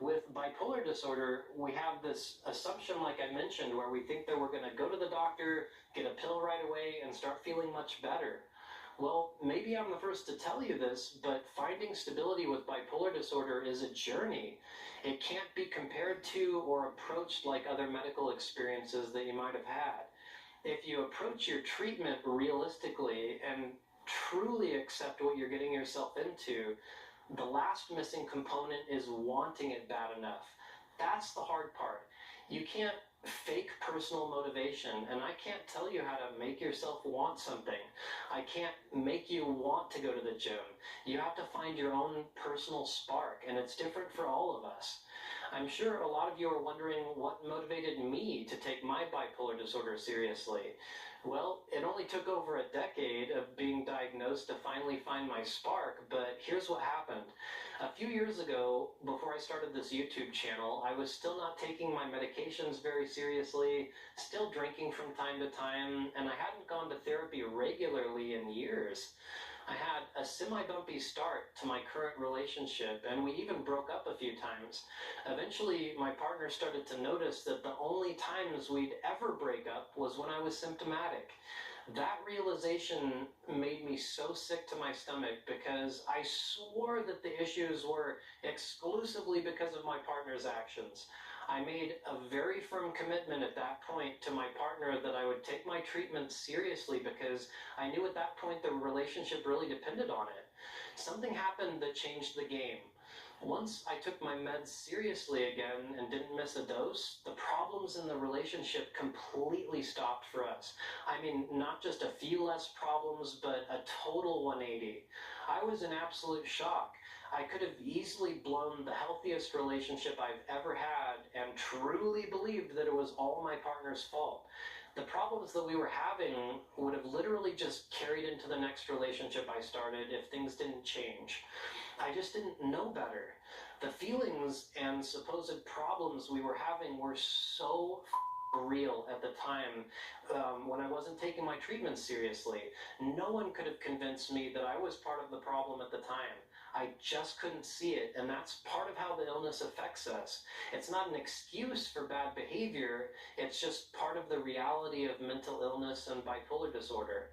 With bipolar disorder, we have this assumption, like I mentioned, where we think that we're going to go to the doctor, get a pill right away, and start feeling much better. Well, maybe I'm the first to tell you this, but finding stability with bipolar disorder is a journey. It can't be compared to or approached like other medical experiences that you might have had. If you approach your treatment realistically and truly accept what you're getting yourself into, the last missing component is wanting it bad enough. That's the hard part. You can't fake personal motivation, and I can't tell you how to make yourself want something. I can't make you want to go to the gym. You have to find your own personal spark, and it's different for all of us. I'm sure a lot of you are wondering what motivated me to take my bipolar disorder seriously. Well, it only took over a decade of being diagnosed to finally find my spark, but here's what happened. A few years ago, before I started this YouTube channel, I was still not taking my medications very seriously, still drinking from time to time, and I hadn't gone to therapy regularly in years. I had a semi-bumpy start to my current relationship, and we even broke up a few times. Eventually, my partner started to notice that the only times we'd ever break up was when I was symptomatic. That realization made me so sick to my stomach because I swore that the issues were exclusively because of my partner's actions. I made a very firm commitment at that point to my partner that I would take my treatment seriously because I knew at that point the relationship really depended on it. Something happened that changed the game. Once I took my meds seriously again and didn't miss a dose, the problems in the relationship completely stopped for us. I mean, not just a few less problems, but a total 180. I was in absolute shock. I could have easily blown the healthiest relationship I've ever had and truly believed that it was all my partner's fault. The problems that we were having would have literally just carried into the next relationship I started if things didn't change. I just didn't know better. The feelings and supposed problems we were having were so real at the time when I wasn't taking my treatment seriously. No one could have convinced me that I was part of the problem at the time. I just couldn't see it, and that's part of how the illness affects us. It's not an excuse for bad behavior, it's just part of the reality of mental illness and bipolar disorder.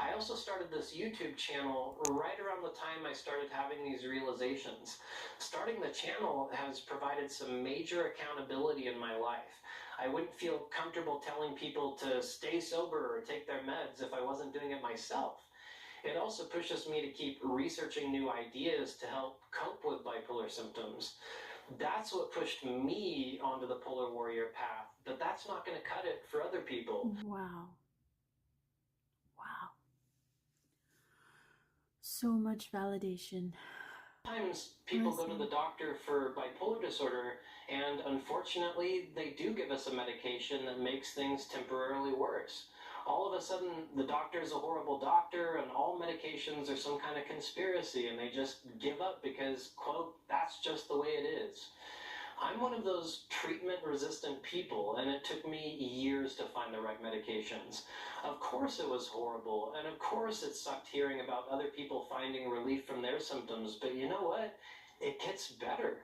I also started this YouTube channel right around the time I started having these realizations. Starting the channel has provided some major accountability in my life. I wouldn't feel comfortable telling people to stay sober or take their meds if I wasn't doing it myself. It also pushes me to keep researching new ideas to help cope with bipolar symptoms. That's what pushed me onto the polar warrior path, but that's not going to cut it for other people. Wow. Wow. So much validation. Sometimes people go to the doctor for bipolar disorder, and unfortunately, they do give us a medication that makes things temporarily worse. All of a sudden, the doctor is a horrible doctor, and all medications are some kind of conspiracy, and they just give up because, quote, that's just the way it is. I'm one of those treatment-resistant people, and it took me years to find the right medications. Of course it was horrible, and of course it sucked hearing about other people finding relief from their symptoms, but you know what? It gets better.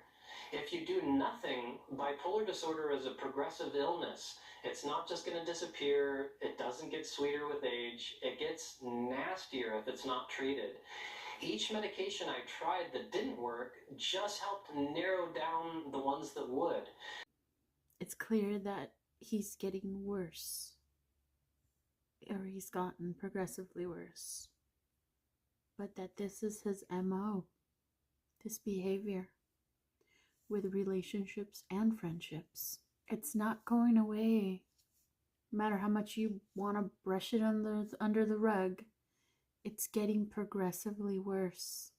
If you do nothing, bipolar disorder is a progressive illness. It's not just going to disappear. It doesn't get sweeter with age. It gets nastier if it's not treated. Each medication I tried that didn't work just helped narrow down the ones that would. It's clear that he's getting worse, or he's gotten progressively worse, but that this is his MO, this behavior with relationships and friendships. It's not going away. No matter how much you want to brush it under the rug, it's getting progressively worse.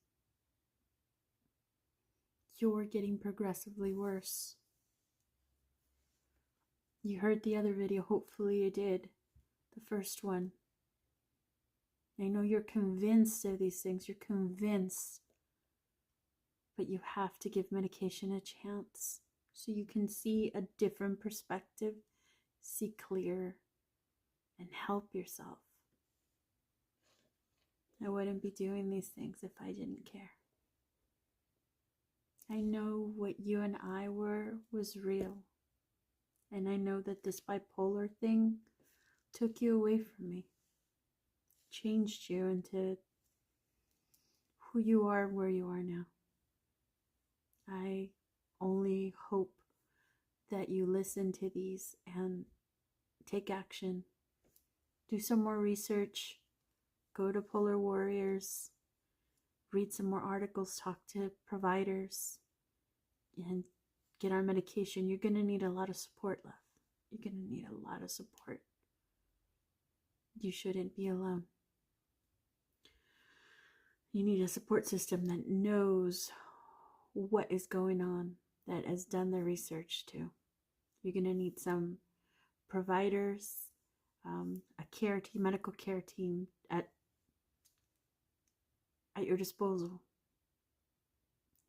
You're getting progressively worse. You heard the other video, hopefully you did, the first one. I know you're convinced of these things, you're convinced, but you have to give medication a chance so you can see a different perspective, see clear, and help yourself. I wouldn't be doing these things if I didn't care. I know what you and I were was real. And I know that this bipolar thing took you away from me, changed you into who you are, where you are now. I only hope that you listen to these and take action. Do some more research. Go to Polar Warriors. Read some more articles. Talk to providers. And get on medication. You're going to need a lot of support, love. You're going to need a lot of support. You shouldn't be alone. You need a support system that knows what is going on, that has done the research too. You're going to need some providers, a care team, medical care team at your disposal.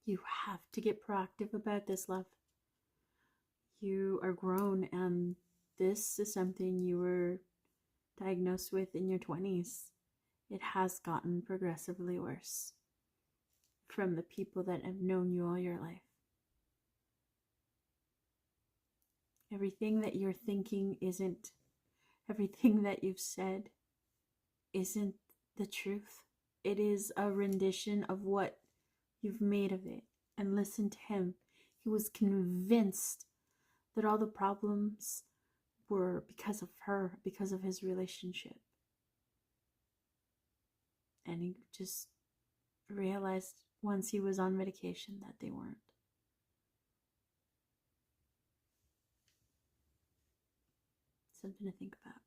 You have to get proactive about this, love. You are grown, and this is something you were diagnosed with in your 20s. It has gotten progressively worse from the people that have known you all your life. Everything that you're thinking isn't, everything that you've said isn't the truth. It is a rendition of what you've made of it. And listen to him. He was convinced that all the problems were because of her, because of his relationship. And he just realized once he was on medication that they weren't. Something to think about.